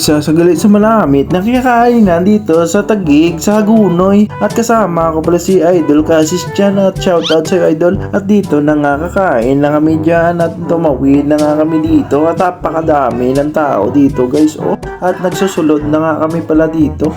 Sasagalit sa malamit na kikakainan dito sa Taguig sa Hagunoy. At kasama ko pala si Idol Cassis dyan at shoutout sa'yo Idol. At dito na nga kakain na kami dyan at tumawid na nga kami dito at napakadami ng tao dito guys At nagsusulod na nga kami pala dito.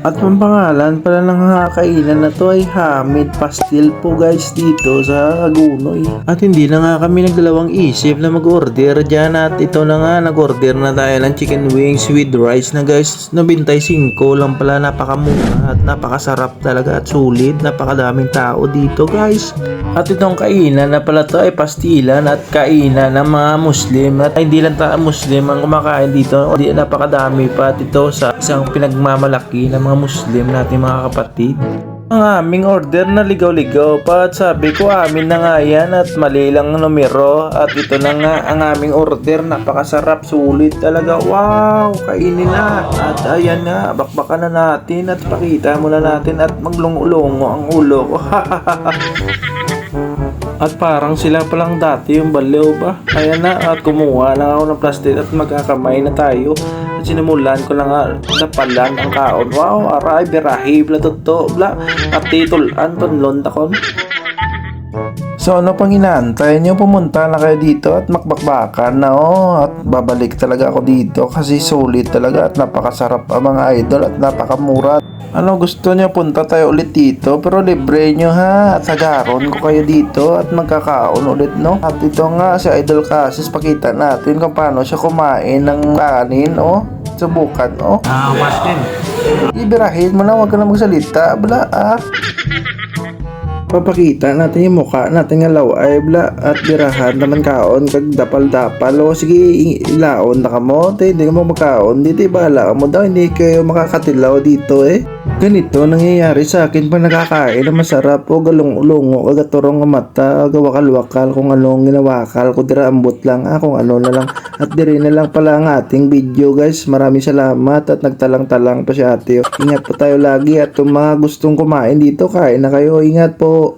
At ang pangalan pala ng kainan na to ay Hamid Pastil po guys dito sa Hagunoy. At hindi na nga kami nagdalawang isip na mag-order dyan at ito na nga nag-order na tayo ng chicken wings with rice na guys. 95 lang pala, napakamura at napakasarap talaga at sulit. Napakadaming tao dito guys. At itong kainan na pala to ay pastilan at kainan ng mga Muslim. At hindi lang tayo Muslim ang kumakain dito. Napakadami pa at ito sa isang pinagmamalaki ng mga Muslim natin mga kapatid. Ang aming order na ligaw-ligaw pa at sabi ko amin na nga yan at mali lang ang numero. At ito na nga ang aming order, napakasarap, sulit talaga. Wow, kainin na. At ayan na, bakbakan na natin at pakita muna natin at maglungo-lungo ang ulo ko. At parang sila palang dati yung baliw ba. Kaya na at kumuha lang ako ng plastic at magkakamay na tayo. At sinimulan ko na nga napalan ang kaon. Wow, aray, birahi, bla toto, bla. At titulan, tonlon takon. So ano pang inaantay nyo? Pumunta na kayo dito at makbakbakan na at babalik talaga ako dito kasi sulit talaga at napakasarap ang mga idol at napakamura. Ano gusto nyo, punta tayo ulit dito pero libre nyo ha at sagaron ko kayo dito at magkakaon ulit no. At ito nga si Idol Cassis, pakita natin kung paano siya kumain ng kanin subukan Martin. Ibirahin mo na, huwag ka na magsalita bla Papakita natin yung mukha natin nga laway bla at birahan naman kaon kag dapal-dapal sige ilaon na ka mo hindi ka mo makaon dito ibala mo daw hindi kayo makakatilaw dito Ganito nangyayari sa akin pag nakakain na masarap galong-ulongo kagaturong nga mata gawakal-wakal kung anong ginawakal ko dira ambot lang kung ano na lang at diri na lang pala ang ating video guys. Maraming salamat at nagtalang-talang pa si ate. Ingat po tayo lagi at kung mga gustong kumain dito kain na kayo, ingat po.